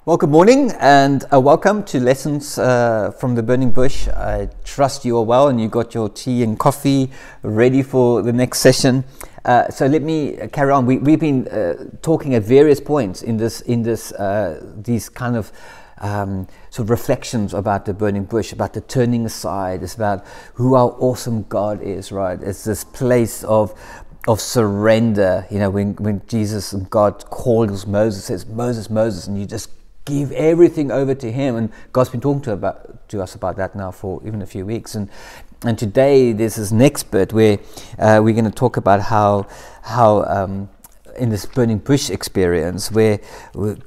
Well, good morning and welcome to Lessons from the Burning Bush. I trust you are well and you got your tea and coffee ready for the next session. So let me carry on. We've been talking at various points in these kind of sort of reflections about the burning bush, about the turning aside. It's about who our awesome God is, right? It's this place of surrender. You know, when Jesus and God calls Moses, says, Moses, Moses, and you just give everything over to him. And God's been talking to us about that now for even a few weeks. And today there's this next bit where we're going to talk about how in this burning bush experience where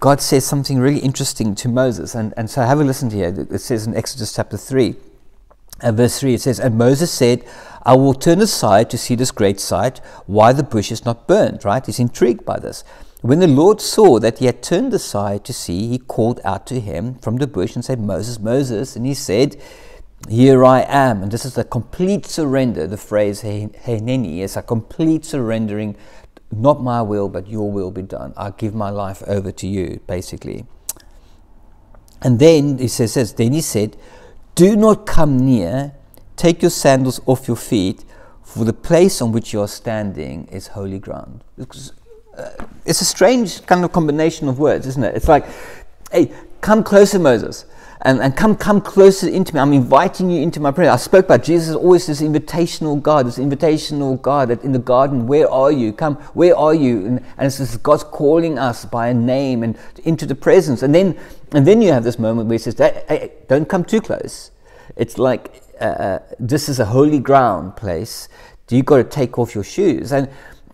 God says something really interesting to Moses. And so have a listen to here. It says in Exodus chapter 3, verse 3, it says, "And Moses said, I will turn aside to see this great sight, why the bush is not burned," right? He's intrigued by this. "When the Lord saw that he had turned aside to see, he called out to him from the bush and said, Moses, Moses. And he said, Here I am." And this is the complete surrender. The phrase Hineni is a complete surrendering. Not my will, but your will be done. I give my life over to you, basically. And then he says, then he said, "Do not come near. Take your sandals off your feet, for the place on which you are standing is holy ground." It's a strange kind of combination of words, isn't it? It's like, hey, come closer, Moses, and come closer into me. I'm inviting you into my presence. I spoke about Jesus is always this invitational God that in the garden, where are you? Come, where are you? And it's just God's calling us by a name and into the presence. And then you have this moment where he says, hey, don't come too close. It's like, this is a holy ground place. You've got to take off your shoes.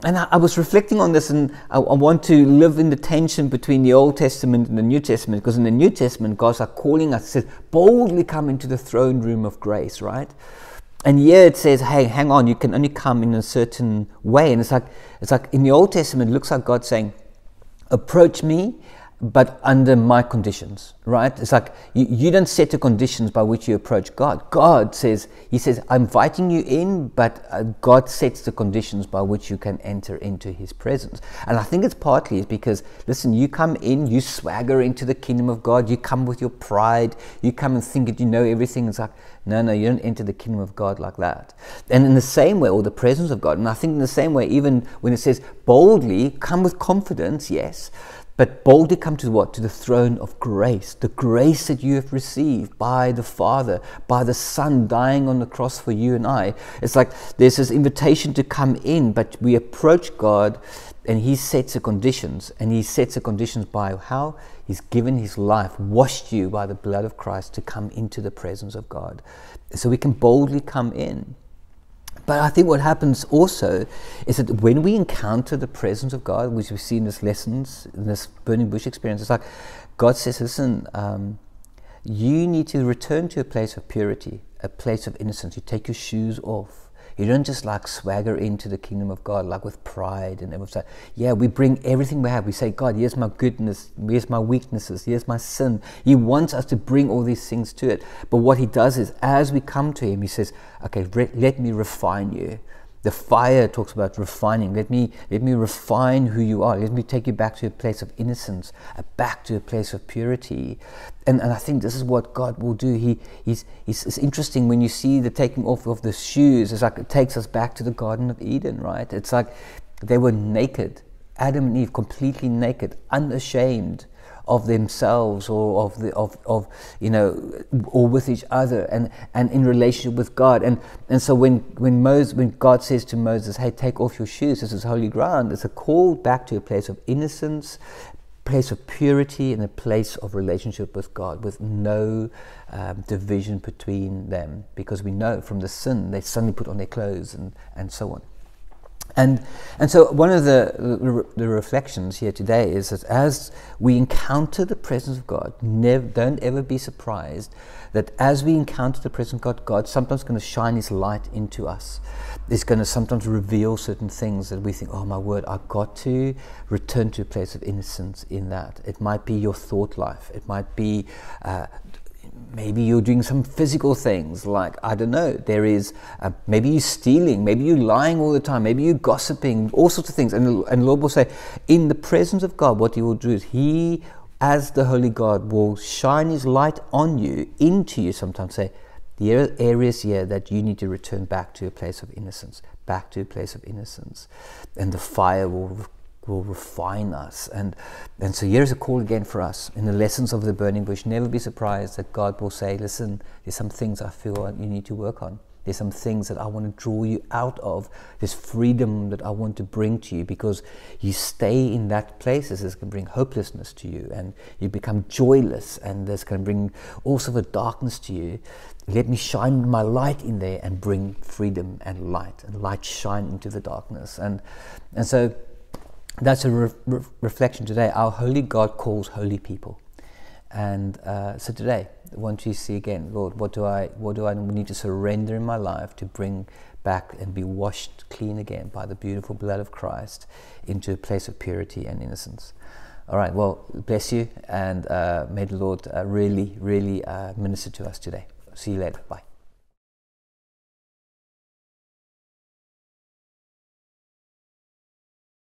And I was reflecting on this, and I want to live in the tension between the Old Testament and the New Testament, because in the New Testament, God's coming us, says, boldly come into the throne room of grace, right? And here it says, hey, hang on, you can only come in a certain way. And it's like in the Old Testament, it looks like God saying, approach me, but under my conditions, right? It's like you don't set the conditions by which you approach God. God says, he says, I'm inviting you in, but God sets the conditions by which you can enter into his presence. And I think it's partly because, listen, you come in, you swagger into the kingdom of God, you come with your pride, you come and think that you know everything. It's like, no, you don't enter the kingdom of God like that. And in the same way, or the presence of God, and I think in the same way, even when it says boldly, come with confidence, yes, but boldly come to what? To the throne of grace. The grace that you have received by the Father, by the Son dying on the cross for you and I. It's like there's this invitation to come in, but we approach God and he sets the conditions. And he sets the conditions by how? He's given his life, washed you by the blood of Christ to come into the presence of God. So we can boldly come in. But I think what happens also is that when we encounter the presence of God, which we see in this lessons, in this burning bush experience, it's like God says, listen, you need to return to a place of purity, a place of innocence. You take your shoes off. You don't just like swagger into the kingdom of God like with pride and everything. Yeah, we bring everything we have. We say, God, here's my goodness, here's my weaknesses, here's my sin. He wants us to bring all these things to it. But what he does is, as we come to him, he says, okay, let me refine you. The fire talks about refining. Let me refine who you are. Let me take you back to a place of innocence, back to a place of purity. And I think this is what God will do. It's interesting when you see the taking off of the shoes. It's like it takes us back to the Garden of Eden, right? It's like they were naked, Adam and Eve, completely naked, unashamed of themselves or of you know, or with each other and in relationship with God. And so when God says to Moses, hey, take off your shoes, this is holy ground, it's a call back to a place of innocence, place of purity, and a place of relationship with God with no division between them, because we know from the sin they suddenly put on their clothes and so on. And so one of the reflections here today is that as we encounter the presence of God, don't ever be surprised that as we encounter the presence of God, sometimes going to shine his light into us. It's going to sometimes reveal certain things that we think, oh my word, I've got to return to a place of innocence in that. It might be your thought life. It might be maybe you're doing some physical things, like, I don't know, there is, maybe you're stealing, maybe you're lying all the time, maybe you're gossiping, all sorts of things. And the Lord will say, in the presence of God, what he will do is he as the Holy God will shine His light on you, into you sometimes, say, there are areas here that you need to return back to a place of innocence, back to a place of innocence. And the fire will refine us. And so here's a call again for us. In the lessons of the burning bush, never be surprised that God will say, listen, there's some things I feel you need to work on. There's some things that I want to draw you out of. There's freedom that I want to bring to you, because you stay in that place. This can bring hopelessness to you, and you become joyless, and this can bring all sorts of darkness to you. Let me shine my light in there and bring freedom and light shine into the darkness. And so that's a reflection today. Our holy God calls holy people. And so today, I want you to see again, Lord, what do I need to surrender in my life to bring back and be washed clean again by the beautiful blood of Christ into a place of purity and innocence. All right, well, bless you, and may the Lord really, really minister to us today. See you later. Bye.